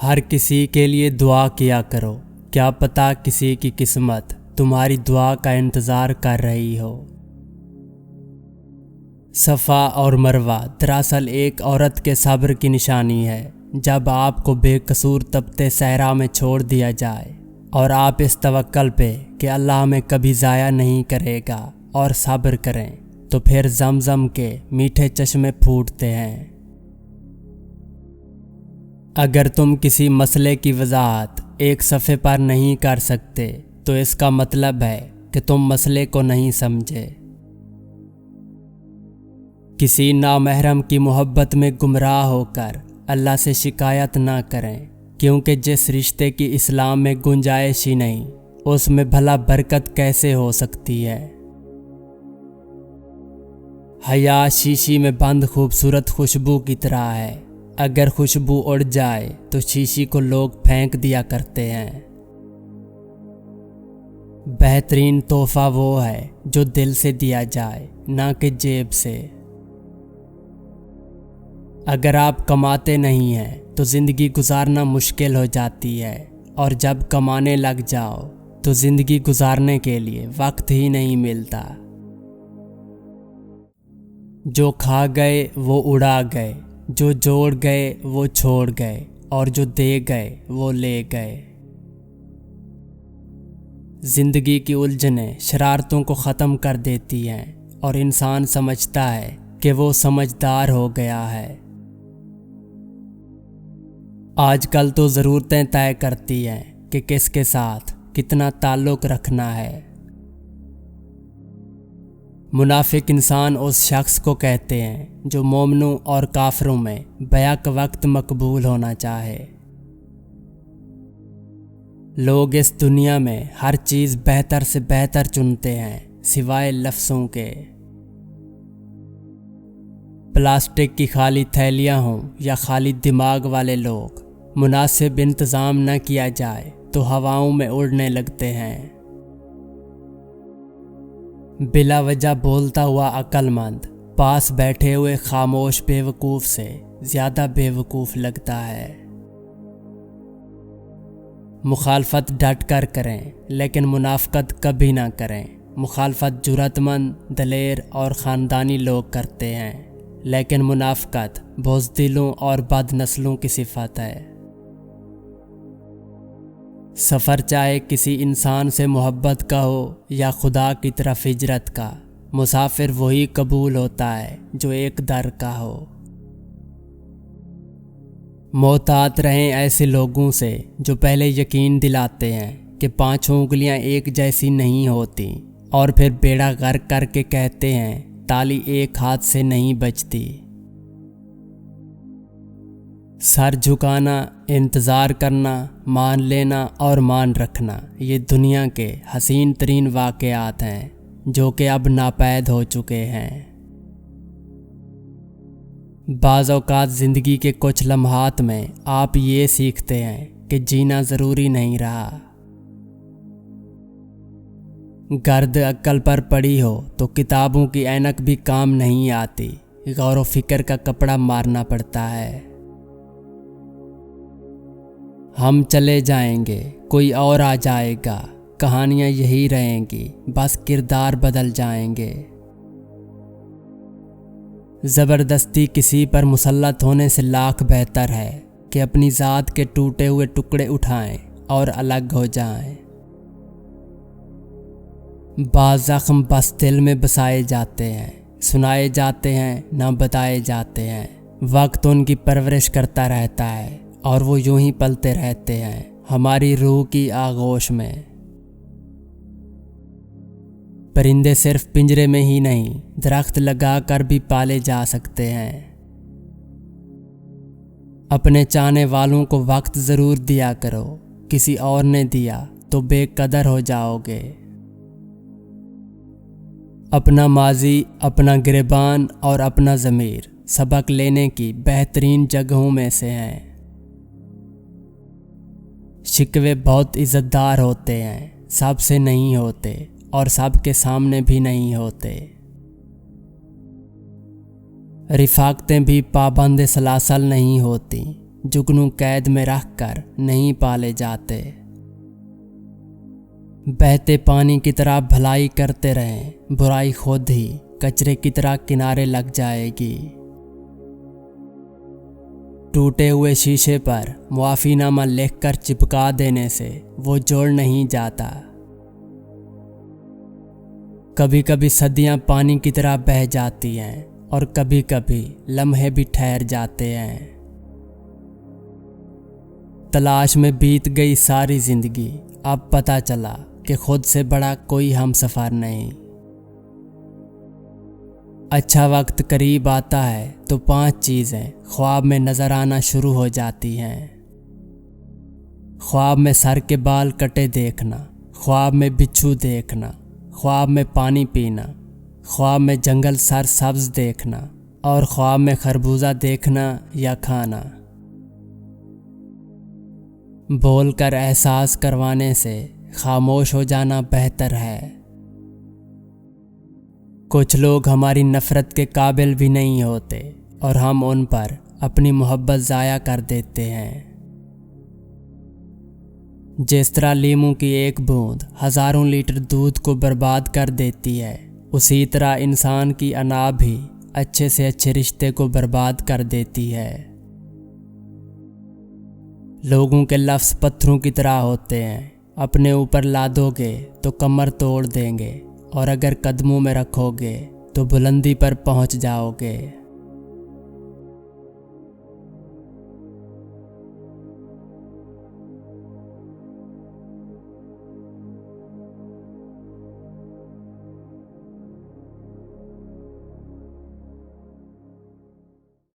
हर किसी के लिए दुआ किया करो, क्या पता किसी की किस्मत तुम्हारी दुआ का इंतज़ार कर रही हो। सफ़ा और मरवा दरअसल एक औरत के सब्र की निशानी है। जब आपको बेकसूर तपते सहरा में छोड़ दिया जाए और आप इस तवक्कल पे कि अल्लाह हमें कभी ज़ाया नहीं करेगा और सब्र करें, तो फिर ज़मज़म के मीठे चश्मे फूटते हैं। अगर तुम किसी मसले की वजाहत एक सफ़े पर नहीं कर सकते तो इसका मतलब है कि तुम मसले को नहीं समझे। किसी नामहरम की मोहब्बत में गुमराह होकर अल्लाह से शिकायत ना करें, क्योंकि जिस रिश्ते की इस्लाम में गुंजाइश ही नहीं, उसमें भला बरकत कैसे हो सकती है। हया शीशी में बंद खूबसूरत खुशबू की तरह है। अगर खुशबू उड़ जाए तो शीशी को लोग फेंक दिया करते हैं। बेहतरीन तोहफा वो है जो दिल से दिया जाए, ना कि जेब से। अगर आप कमाते नहीं हैं तो ज़िंदगी गुजारना मुश्किल हो जाती है, और जब कमाने लग जाओ तो ज़िंदगी गुजारने के लिए वक्त ही नहीं मिलता। जो खा गए वो उड़ा गए, जो जोड़ गए वो छोड़ गए, और जो दे गए वो ले गए। जिंदगी की उलझनें शरारतों को ख़त्म कर देती हैं और इंसान समझता है कि वो समझदार हो गया है। आजकल तो ज़रूरतें तय करती हैं कि किसके साथ कितना ताल्लुक़ रखना है। मुनाफिक इंसान उस शख्स को कहते हैं जो मोमिनों और काफिरों में बैक वक्त मकबूल होना चाहे। लोग इस दुनिया में हर चीज़ बेहतर से बेहतर चुनते हैं सिवाय लफ्ज़ों के। प्लास्टिक की खाली थैलियां हों या खाली दिमाग वाले लोग, मुनासिब इंतज़ाम न किया जाए तो हवाओं में उड़ने लगते हैं। बिला वजह बोलता हुआ अक्लमंद पास बैठे हुए खामोश बेवकूफ़ से ज़्यादा बेवकूफ़ लगता है। मुखालफत डट कर करें, लेकिन मुनाफ़कत कभी ना करें। मुखालफत जुर्रतमंद, दलेर और ख़ानदानी लोग करते हैं, लेकिन मुनाफ़कत बुज़दिलों और बदनस्लों की सिफ़त है। सफ़र चाहे किसी इंसान से मोहब्बत का हो या खुदा की तरफ हिजरत का, मुसाफिर वही कबूल होता है जो एक दर का हो। मोहतात रहें ऐसे लोगों से जो पहले यकीन दिलाते हैं कि पांचों उंगलियां एक जैसी नहीं होती, और फिर बेड़ा गर्क करके कहते हैं ताली एक हाथ से नहीं बजती। सर झुकाना, इंतज़ार करना, मान लेना और मान रखना, ये दुनिया के हसीन तरीन वाक़यात हैं जो कि अब नापैद हो चुके हैं। बाज़ औक़ात ज़िंदगी के कुछ लम्हात में आप ये सीखते हैं कि जीना ज़रूरी नहीं रहा। गर्द अक्ल पर पड़ी हो तो किताबों की ऐनक भी काम नहीं आती, गौर व फिक्र का कपड़ा मारना पड़ता है। हम चले जाएंगे, कोई और आ जाएगा, कहानियां यही रहेंगी, बस किरदार बदल जाएंगे। ज़बरदस्ती किसी पर मुसल्लत होने से लाख बेहतर है कि अपनी ज़ात के टूटे हुए टुकड़े उठाएं और अलग हो जाएं। बाज़ ज़ख्म बस दिल में बसाए जाते हैं, सुनाए जाते हैं, ना बताए जाते हैं। वक्त उनकी परवरिश करता रहता है और वो यूं ही पलते रहते हैं हमारी रूह की आगोश में। परिंदे सिर्फ पिंजरे में ही नहीं, दरख्त लगा कर भी पाले जा सकते हैं। अपने चाहने वालों को वक्त ज़रूर दिया करो, किसी और ने दिया तो बेकदर हो जाओगे। अपना माजी, अपना गिरबान और अपना ज़मीर सबक लेने की बेहतरीन जगहों में से हैं। शिकवे बहुत इज़्ज़तदार होते हैं, सबसे नहीं होते और सबके सामने भी नहीं होते। रिफ़ाक़तें भी पाबंद सलासल नहीं होती, जुगनू कैद में रख कर नहीं पाले जाते। बहते पानी की तरह भलाई करते रहें, बुराई खुद ही कचरे की तरह किनारे लग जाएगी। टूटे हुए शीशे पर मुआफीनामा लिखकर चिपका देने से वो जोड़ नहीं जाता। कभी कभी सदियां पानी की तरह बह जाती हैं और कभी कभी लम्हे भी ठहर जाते हैं। तलाश में बीत गई सारी जिंदगी, अब पता चला कि खुद से बड़ा कोई हमसफर नहीं। अच्छा वक्त करीब आता है तो 5 चीज़ें ख्वाब में नजर आना शुरू हो जाती हैं। ख्वाब में सर के बाल कटे देखना, ख्वाब में बिच्छू देखना, ख्वाब में पानी पीना, ख्वाब में जंगल सर सब्ज देखना और ख्वाब में खरबूजा देखना या खाना। बोलकर एहसास करवाने से खामोश हो जाना बेहतर है। कुछ लोग हमारी नफरत के काबिल भी नहीं होते और हम उन पर अपनी मोहब्बत ज़ाया कर देते हैं। जिस तरह लीमू की एक बूंद हज़ारों लीटर दूध को बर्बाद कर देती है, उसी तरह इंसान की अना भी अच्छे से अच्छे रिश्ते को बर्बाद कर देती है। लोगों के लफ्ज़ पत्थरों की तरह होते हैं, अपने ऊपर लादोगे तो कमर तोड़ देंगे और अगर कदमों में रखोगे तो बुलंदी पर पहुंच जाओगे।